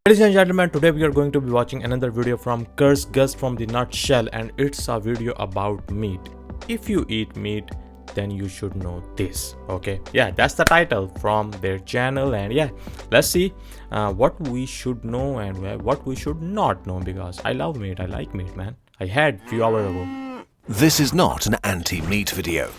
Ladies and gentlemen, today we are going to be watching another video from kurzgesagt from the Nutshell, and it's a video about meat. If you eat meat, then you should know this. Okay, yeah, that's the title from their channel, and yeah, let's see what we should know and what we should not know, because I love meat. I like meat, man. I had few hours ago. This is not an anti-meat video.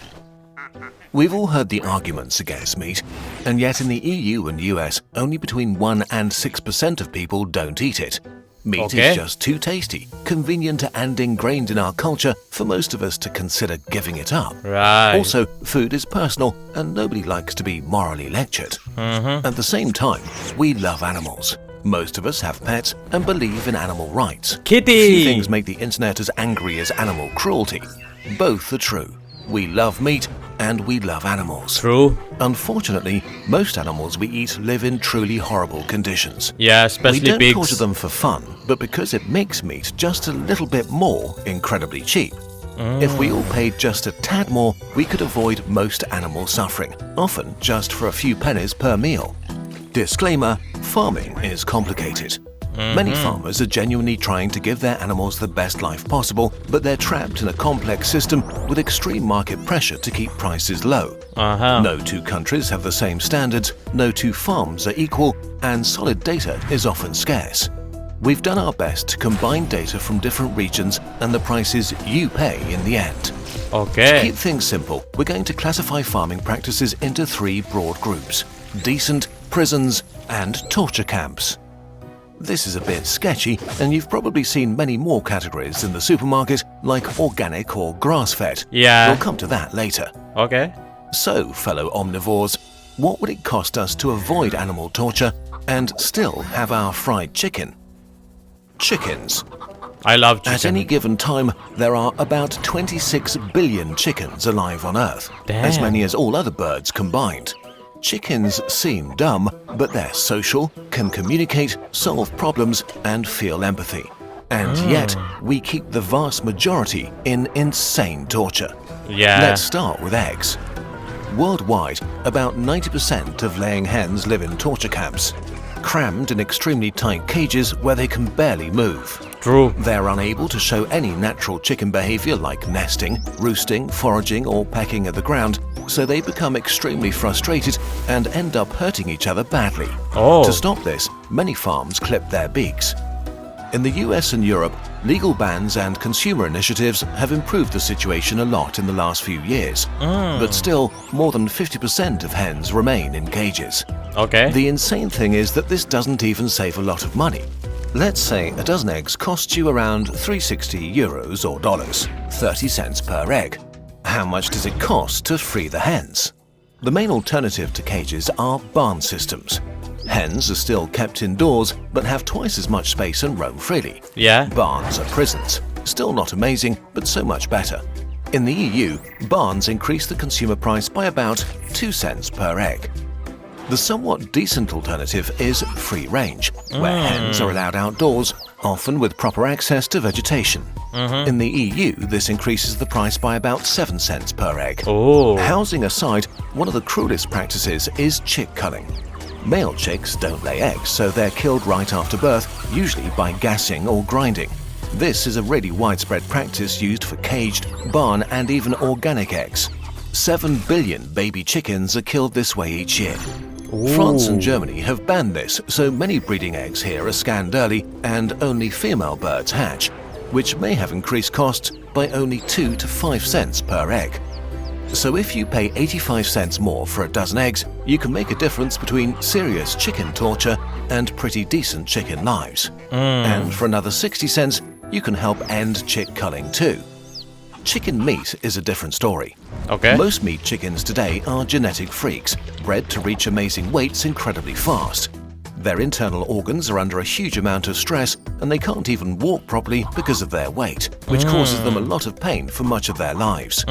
We've all heard the arguments against meat, and yet in the EU and US, only between 1 and 6% of people don't eat it. Meat is just too tasty, convenient, and ingrained in our culture for most of us to consider giving it up. Right. Also, food is personal, and nobody likes to be morally lectured. At the same time, we love animals. Most of us have pets and believe in animal rights. Kitty! Few things make the internet as angry as animal cruelty. Both are true. We love meat and we love animals. True. Unfortunately, most animals we eat live in truly horrible conditions. Yeah, especially pigs. We don't pigs. torture them for fun, but because it makes meat just a little bit more incredibly cheap. If we all paid just a tad more, we could avoid most animal suffering, often just for a few pennies per meal. Disclaimer: farming is complicated. Many farmers are genuinely trying to give their animals the best life possible, but they're trapped in a complex system with extreme market pressure to keep prices low. No two countries have the same standards, no two farms are equal, and solid data is often scarce. We've done our best to combine data from different regions and the prices you pay in the end. To keep things simple, we're going to classify farming practices into 3 broad groups: decent, prisons, and torture camps. This is a bit sketchy, and you've probably seen many more categories in the supermarket, like organic or grass-fed. Yeah. We'll come to that later. So, fellow omnivores, what would it cost us to avoid animal torture and still have our fried chicken? Chickens. I love chicken. At any given time, there are about 26 billion chickens alive on Earth, as many as all other birds combined. Chickens seem dumb, but they're social, can communicate, solve problems, and feel empathy. And yet, we keep the vast majority in insane torture. Let's start with eggs. Worldwide, about 90% of laying hens live in torture camps, crammed in extremely tight cages where they can barely move. They're unable to show any natural chicken behavior like nesting, roosting, foraging, or pecking at the ground, so they become extremely frustrated and end up hurting each other badly. To stop this, many farms clip their beaks. In the US and Europe, legal bans and consumer initiatives have improved the situation a lot in the last few years. But still, more than 50% of hens remain in cages. The insane thing is that this doesn't even save a lot of money. Let's say a dozen eggs costs you around €360 or dollars, 30 cents per egg. How much does it cost to free the hens? The main alternative to cages are barn systems. Hens are still kept indoors, but have twice as much space and roam freely. Barns are prisons. Still not amazing, but so much better. In the EU, barns increase the consumer price by about 2 cents per egg. The somewhat decent alternative is free range, where hens are allowed outdoors, often with proper access to vegetation. In the EU, this increases the price by about 7 cents per egg. Housing aside, one of the cruelest practices is chick culling. Male chicks don't lay eggs, so they're killed right after birth, usually by gassing or grinding. This is a really widespread practice used for caged, barn, and even organic eggs. 7 billion baby chickens are killed this way each year. France and Germany have banned this, so many breeding eggs here are scanned early and only female birds hatch, which may have increased costs by only 2 to 5 cents per egg. So if you pay 85 cents more for a dozen eggs, you can make a difference between serious chicken torture and pretty decent chicken lives. And for another 60 cents, you can help end chick culling too. Chicken meat is a different story. Most meat chickens today are genetic freaks, bred to reach amazing weights incredibly fast. Their internal organs are under a huge amount of stress, and they can't even walk properly because of their weight, which causes them a lot of pain for much of their lives.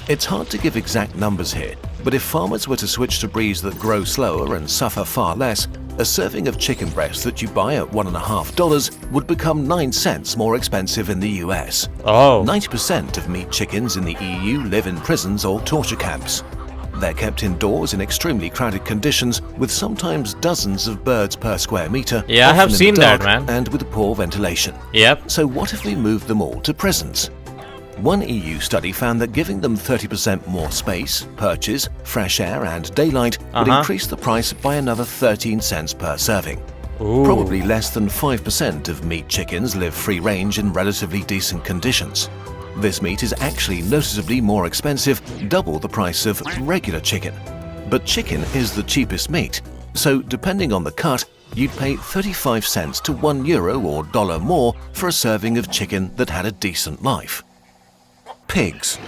It's hard to give exact numbers here, but if farmers were to switch to breeds that grow slower and suffer far less, a serving of chicken breast that you buy at $1.50 would become 9 cents more expensive in the US. 90% of meat chickens in the EU live in prisons or torture camps. They're kept indoors in extremely crowded conditions with sometimes dozens of birds per square meter. Yeah, I have often in seen the that, dark man. And with poor ventilation. Yep. So what if we moved them all to prisons? One EU study found that giving them 30% more space, perches, fresh air and daylight would increase the price by another 13 cents per serving. Ooh. Probably less than 5% of meat chickens live free range in relatively decent conditions. This meat is actually noticeably more expensive, double the price of regular chicken. But chicken is the cheapest meat, so depending on the cut, you'd pay 35 cents to €1 or $1 more for a serving of chicken that had a decent life. Pigs.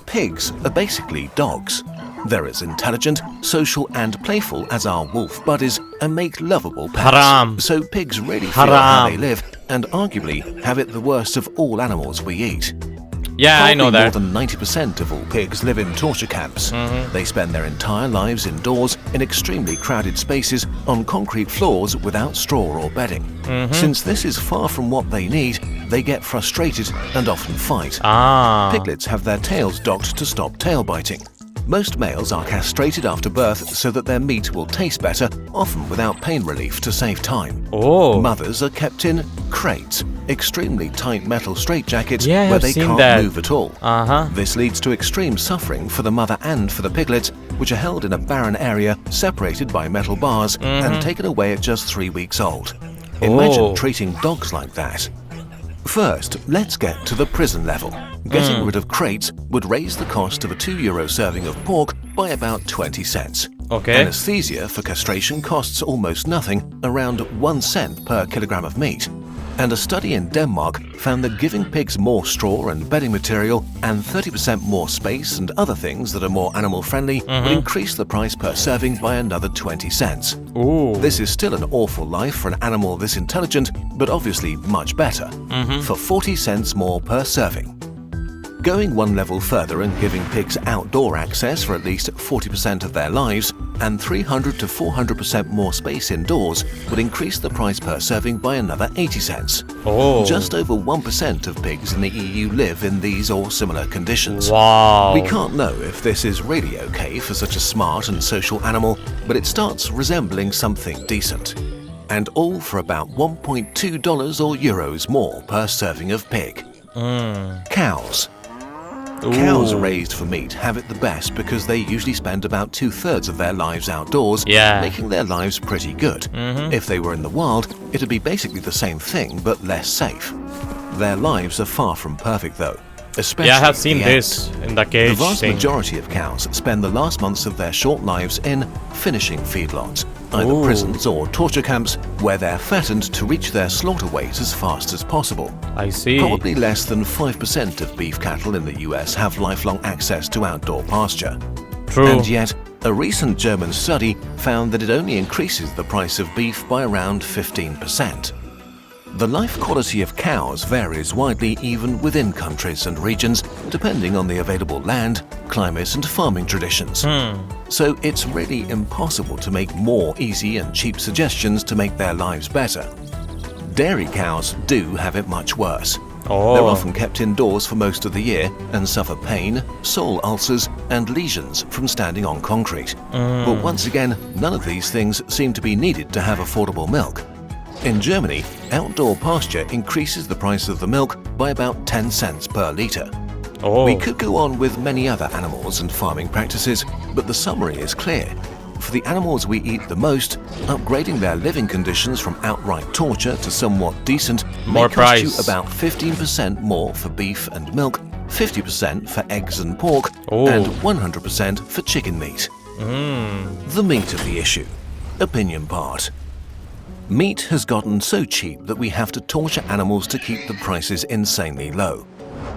Pigs are basically dogs. They're as intelligent, social and playful as our wolf buddies and make lovable pets. Haram. So pigs really feel how they live and arguably have it the worst of all animals we eat. Yeah, I know that. More than 90% of all pigs live in torture camps. They spend their entire lives indoors in extremely crowded spaces on concrete floors without straw or bedding. Since this is far from what they need, they get frustrated and often fight. Piglets have their tails docked to stop tail biting. Most males are castrated after birth so that their meat will taste better, often without pain relief to save time. Mothers are kept in crates, extremely tight metal straitjackets where they can't move at all. This leads to extreme suffering for the mother and for the piglets, which are held in a barren area separated by metal bars and taken away at just 3 weeks old. Imagine treating dogs like that. First, let's get to the prison level. Getting rid of crates would raise the cost of a €2 serving of pork by about 20 cents. Anesthesia for castration costs almost nothing, around 1 cent per kilogram of meat. And a study in Denmark found that giving pigs more straw and bedding material and 30% more space and other things that are more animal-friendly would increase the price per serving by another 20 cents. This is still an awful life for an animal this intelligent, but obviously much better, for 40 cents more per serving. Going one level further and giving pigs outdoor access for at least 40% of their lives and 300 to 400% more space indoors would increase the price per serving by another 80 cents. Just over 1% of pigs in the EU live in these or similar conditions. We can't know if this is really okay for such a smart and social animal, but it starts resembling something decent. And all for about $1.2 or euros more per serving of pig. Cows. Cows raised for meat have it the best because they usually spend about 2/3 of their lives outdoors, making their lives pretty good. If they were in the wild, it'd be basically the same thing but less safe. Their lives are far from perfect though. Especially I have seen this in the cage. The vast majority of cows spend the last months of their short lives in finishing feedlots, either prisons or torture camps, where they're fattened to reach their slaughter weight as fast as possible. I see. Probably less than 5% of beef cattle in the US have lifelong access to outdoor pasture. And yet, a recent German study found that it only increases the price of beef by around 15%. The life quality of cows varies widely even within countries and regions, depending on the available land, climate and farming traditions. So it's really impossible to make more easy and cheap suggestions to make their lives better. Dairy cows do have it much worse. They're often kept indoors for most of the year and suffer pain, sole ulcers and lesions from standing on concrete. But once again, none of these things seem to be needed to have affordable milk. In Germany, outdoor pasture increases the price of the milk by about 10 cents per litre. We could go on with many other animals and farming practices, but the summary is clear. For the animals we eat the most, upgrading their living conditions from outright torture to somewhat decent may cost you about 15% more for beef and milk, 50% for eggs and pork, and 100% for chicken meat. The meat of the issue. Opinion part. Meat has gotten so cheap that we have to torture animals to keep the prices insanely low.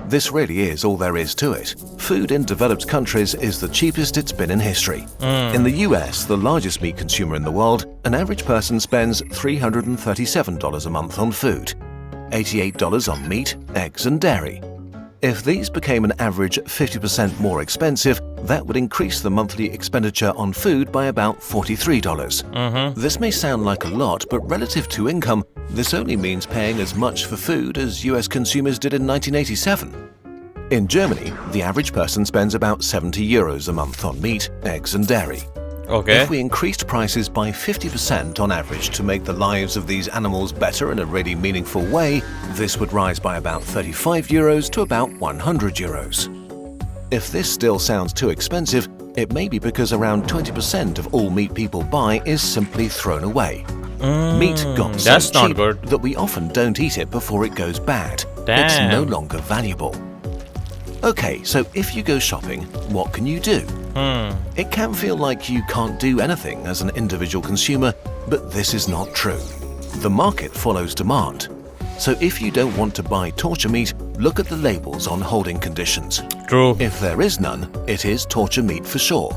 This really is all there is to it. Food in developed countries is the cheapest it's been in history. In the US, the largest meat consumer in the world, an average person spends $337 a month on food, $88 on meat, eggs and dairy. If these became an average 50% more expensive, that would increase the monthly expenditure on food by about $43. This may sound like a lot, but relative to income, this only means paying as much for food as US consumers did in 1987. In Germany, the average person spends about 70 euros a month on meat, eggs and dairy. Okay. If we increased prices by 50% on average to make the lives of these animals better in a really meaningful way, this would rise by about 35 euros to about 100 euros. If this still sounds too expensive, it may be because around 20% of all meat people buy is simply thrown away. Meat got so that's not cheap good. that we often don't eat it before it goes bad. Damn. It's no longer valuable. Okay, so if you go shopping, what can you do? It can feel like you can't do anything as an individual consumer, but this is not true. The market follows demand. So if you don't want to buy torture meat, look at the labels on holding conditions. True. If there is none, it is torture meat for sure.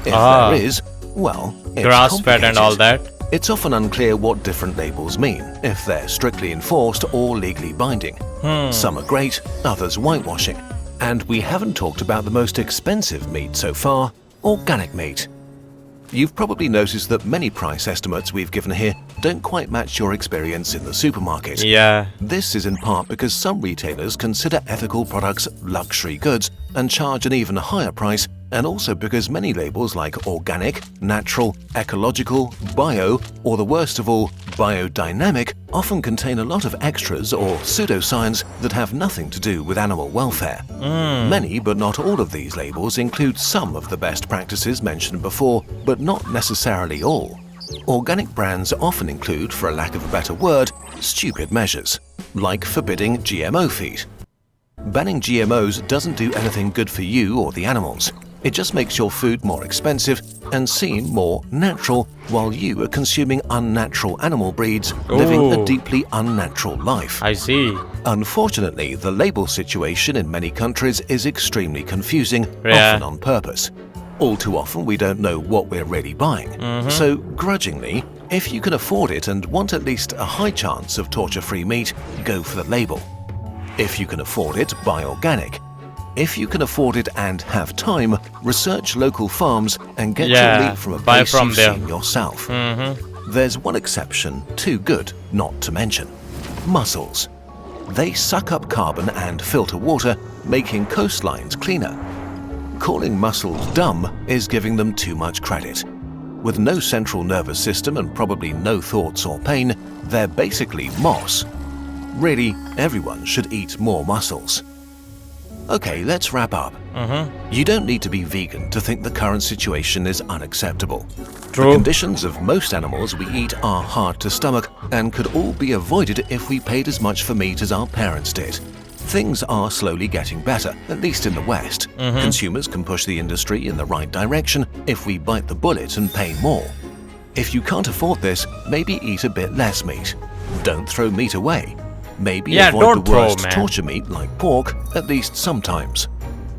If there is, well, it's Grass-fed and all that. It's often unclear what different labels mean, if they're strictly enforced or legally binding. Some are great, others whitewashing. And we haven't talked about the most expensive meat so far, organic meat. You've probably noticed that many price estimates we've given here don't quite match your experience in the supermarket. Yeah. This is in part because some retailers consider ethical products luxury goods and charge an even higher price, and also because many labels like organic, natural, ecological, bio, or the worst of all, biodynamic, often contain a lot of extras or pseudoscience that have nothing to do with animal welfare. Many, but not all of these labels include some of the best practices mentioned before, but not necessarily all. Organic brands often include, for a lack of a better word, stupid measures, like forbidding GMO feed. Banning GMOs doesn't do anything good for you or the animals. It just makes your food more expensive and seem more natural, while you are consuming unnatural animal breeds, living a deeply unnatural life. I see. Unfortunately, the label situation in many countries is extremely confusing, Yeah. often on purpose. All too often, we don't know what we're really buying. So, grudgingly, if you can afford it and want at least a high chance of torture-free meat, go for the label. If you can afford it, buy organic. If you can afford it and have time, research local farms and get your meat from a buy place from you've them. seen yourself. There's one exception, too good not to mention. Mussels. They suck up carbon and filter water, making coastlines cleaner. Calling mussels dumb is giving them too much credit. With no central nervous system and probably no thoughts or pain, they're basically moss. Really, everyone should eat more mussels. Okay, let's wrap up. You don't need to be vegan to think the current situation is unacceptable. True. The conditions of most animals we eat are hard to stomach and could all be avoided if we paid as much for meat as our parents did. Things are slowly getting better, at least in the West. Consumers can push the industry in the right direction if we bite the bullet and pay more. If you can't afford this, maybe eat a bit less meat. Don't throw meat away. Maybe avoid don't the throw, worst man. torture meat like pork, at least sometimes.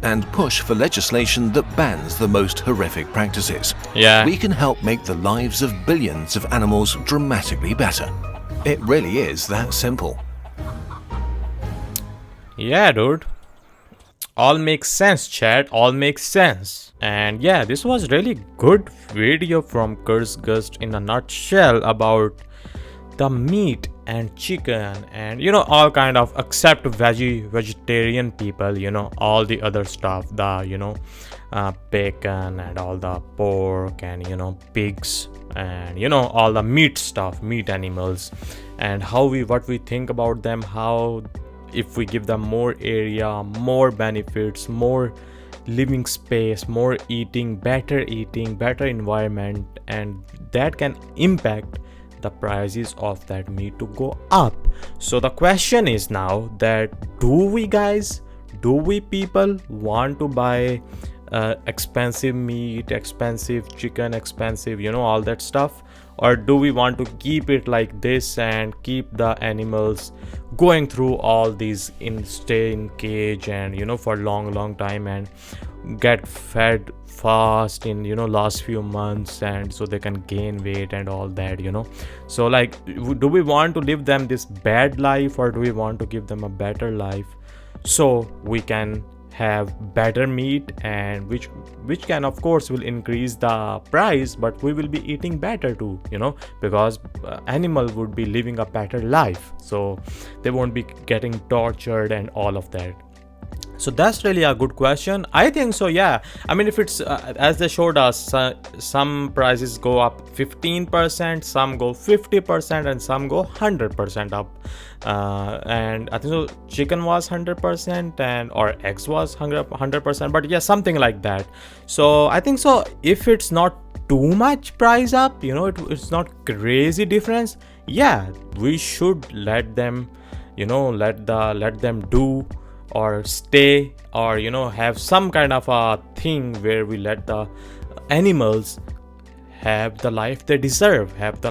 And push for legislation that bans the most horrific practices. Yeah. We can help make the lives of billions of animals dramatically better. It really is that simple. Yeah, dude. All makes sense, chat. All makes sense. And yeah, this was really good video from kurzgesagt in a nutshell about the meat and chicken and all kind of, except vegetarian people, all the other stuff, the bacon and all the pork and pigs and all the meat stuff, meat animals, and what we think about them, how if we give them more area, more benefits, more living space, more eating, better environment, and that can impact the prices of that meat to go up. So the question is now that do we people want to buy expensive meat, expensive chicken, expensive all that stuff, or do we want to keep it like this and keep the animals going through all these stay in cage and for long time and get fed fast in last few months, and so they can gain weight and all that. So like, do we want to live them this bad life, or do we want to give them a better life so we can have better meat, and which can of course will increase the price, but we will be eating better too, because animal would be living a better life, so they won't be getting tortured and all of that. So that's really a good question. I think so, yeah. I mean, if it's as they showed us, some prices go up 15%, some go 50%, and some go 100% up. And I think so chicken was 100%, and or eggs was 100%, but yeah, something like that. So I think so if it's not too much price up, you know, it's not crazy difference, yeah, we should let them, you know, let them do or stay, or you know, have some kind of a thing where we let the animals have the life they deserve, have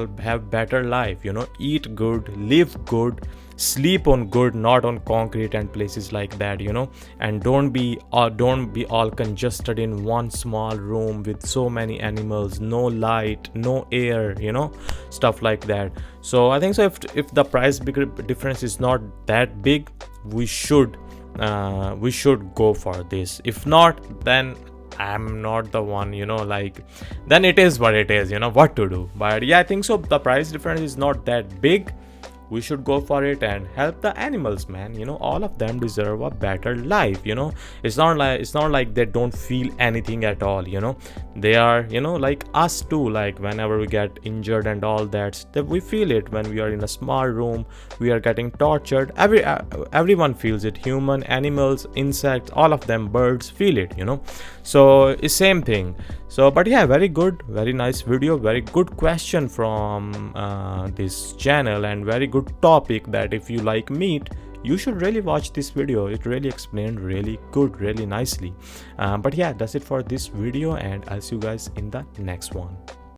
better life, you know, eat good, live good, sleep on good, not on concrete and places like that, you know, and don't be all congested in one small room with so many animals, no light, no air, you know, stuff like that. So I think so if the price difference is not that big, we should go for this. If not, then I'm not the one, you know, like, then it is what it is, you know, what to do. But yeah, I think so the price difference is not that big, we should go for it and help the animals, man. You know, all of them deserve a better life, you know. It's not like they don't feel anything at all, you know. They are, you know, like us too, like whenever we get injured and all that we feel it. When we are in a small room, we are getting tortured, everyone feels it. Human, animals, insects, all of them, birds feel it, you know. So it's same thing. So but yeah, very good, very nice video, very good question from this channel, and very good topic that if you like meat, you should really watch this video. It really explained really good, really nicely. But yeah, that's it for this video, and I'll see you guys in the next one.